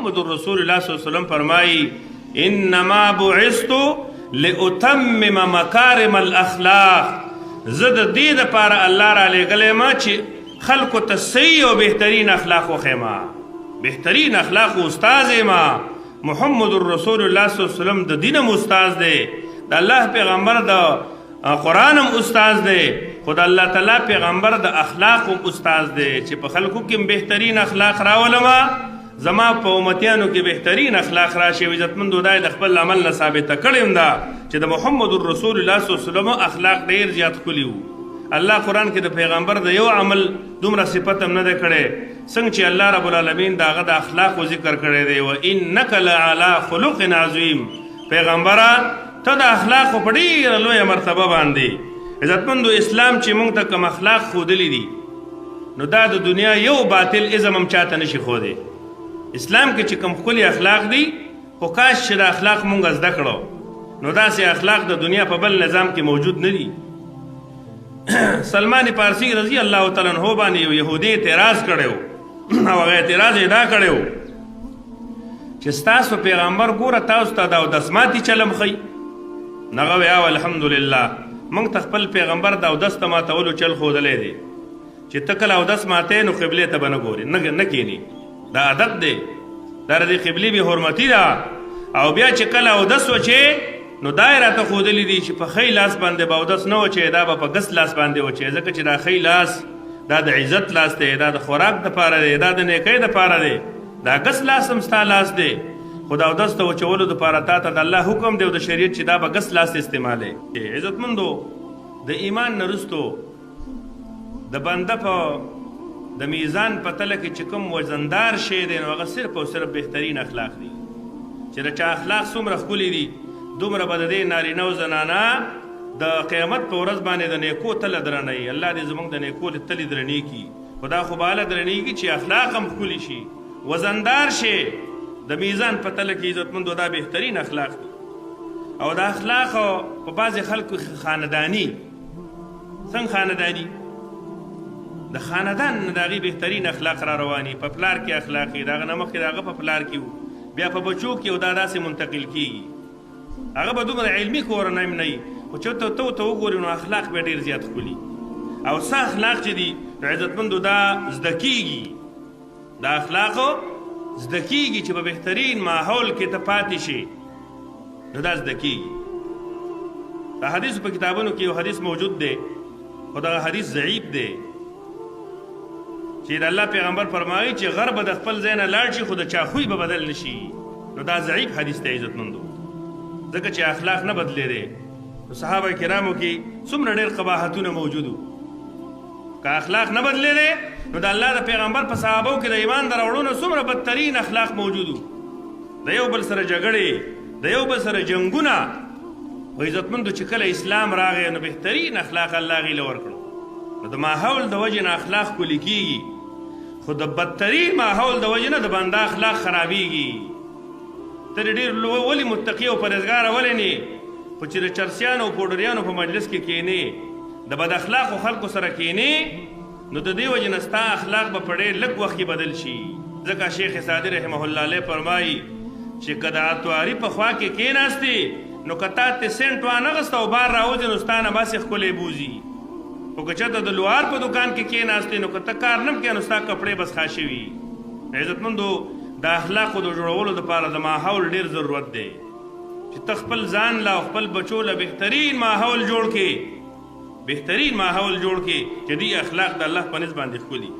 محمد رسول الله صلی الله علیه وسلم فرمایي انما بعثت لاتمم مکارم الاخلاق. زه د دې دپاره الله را لېږلی ما چې خلکو ته صحیح او بهترین اخلاق وښیما، بهترین اخلاق استاذ ما. محمد رسول الله صلی الله علیه وسلم د دین استاذ دی، د الله پیغمبر د قرآن هم استاذ دی، خو د الله تعالی پیغمبر د اخلاق هم استاذ دی چې په خلکو کې بهترین اخلاق راولما، زما په امتیانو کې بهترین اخلاق راشي. عزتمندو دا د خپل عمل نه ثابته کړې یم ده چې د محمد رسول الله صلی الله علیه وسلم اخلاق ډېر زیات ښکلي وو. الله قرآن کې د پیغمبر د یو عمل دومره صفت هم نه دی کړی څنګه چې الله رب العالمین د هغه د اخلاقو ذکر کړی دی. وانک لعلی خلق عظیم. پیغمبره ته د اخلاقو په ډېره لویه مرتبه باندې عزتمندو اسلام چې موږ ته کوم اخلاق ښودلي دي نو دا د دنیا یو باطل ازم هم چاته نشي ښودی. اسلام کې چې کوم ښکلي اخلاق دي خو کاش چې د اخلاق مونږ زده کړو نو داسې اخلاق د دنیا په بل نظام کې موجود نه دي. سلمان پارسی رضی الله تعالی عنہ باندې یو یهودي اعتراض کړی او هغه اعتراض یې دا کړی چې ستاسو پیغمبر ګوره تاسو ته د اودس ماتي چلم ښیي. هغه وی او الحمدلله موږ ته خپل پیغمبر د اودس ته ماتولو چل ښودلی دی چې ته کله اودس ماتې نو قبلې ته به نه ګورې نه کښېني. دا عادت دی، دا د قبلې بې حرمتي ده. او بیا چې کله اودس وچې نو دا یې راته ښودلي دي چې په ښی لاس باندې به اودس نه وچې، دا به په ګس لاس باندې وچې، ځکه چې دا ښی لاس دا د عزت لاس دی، دا د خوراک دپاره دی، دا د نیکۍ دپاره دی. دا ګس لاس هم ستا لاس دی، خو د اودس ته وچولو دپاره تا ته د الله حکم دی او د شریعت چې دا به ګس لاس استعمالوي. عزتمندو د ایمان نه وروستو د بنده په د میزان په تله کې چې کوم وزندار شی دی نو هغه صرف او صرف بهترین اخلاق دي. چې د چا اخلاق څومره ښکلي دي دومره به د دې نارینه او زنانه د قیامت په ورځ باندې د نیکو تله درنوي. الله دې زموږ د نیکو تلې درنې کړي. خو دا خو به هله درنېږي چې اخلاق هم ښکلي شي، وزندار شي. د میزان په تله کې عزتمندو دا بهترین اخلاق دي. او د اخلاقو په بعضې خلکو خانداني څنګه خانداني د خاندان نه د هغې بهترین اخلاق را رواني. په پلار کې اخلاق یې د هغه نه مخکې د هغه په پلار کې وو، بیا په بچو کې او دا داسې منتقل کېږي. هغه به دومره علمي کورنی هم نه وي خو چې ته وګورې نو اخلاق به ډېر زیات ښکلي. او څه اخلاق چې دي نو عزتمندو دا زده کېږي، دا اخلاقو زده کېږي چې په بهترین ماحول کې ته پاتې شي نو دا زده کېږي. د حدیثو په کتابونو کې یو حدیث موجود دی خو دغه حدیث ضعیف دی چې د الله پیغمبر فرمایي چې غر به د خپل ځای نه لاړ شي خو د چا خوی به بدل نه شي. نو دا ضعیف حدیث دی عزتمندو، ځکه چې اخلاق نه بدلېدی. نو صحابه کرامو کې څومره ډېر قباحتونه موجود وو. که اخلاق نه بدلېدی نو د الله د پیغمبر په صحابو کې د ایمان د راوړو څومره بدترین اخلاق موجود وو. د یو بل سره جګړې، د یو بل سره جنګونه. خو عزتمندو چې کله اسلام راغی نو بهترین اخلاق الله هغې له ورکړو. نو د ماحول د وجې نه اخلاق ښکلي کېږي خو د بدترین ماحول د وجې نه د بنده اخلاق خرابېږي. ته ډېر ولې متقي او پرهیزګاره ولې نه خو چې د چرسیانو او پوډریانو په مجلس کې کښېنې د بد اخلاقو خلکو سره کښېنې نو د دې وجې نه ستا اخلاق به په ډېر لږ وخت کې بدل شي. ځکه شیخ سعدي رحمه الله علیه فرمایي چې که د اتواري په خوا کې کښېناستې نو که تا ته سینټ وانغسته او بار راوځې نو ستا نه باسې ښکلی بوځي. خو که چېرته د لوهار په دوکان کې کښېناستې نو که ته کار نه کوې نو ستا کپړې بس خاشې وي. عزتمندو د اخلاقو د جوړولو دپاره د ماحول ډېر ضرورت دی چې ته خپل ځان له او خپل بچو له بهترین ماحول جوړ کړې، بهترین ماحول جوړ کړې چې دې اخلاق د الله په نسبت باندې ښکلي.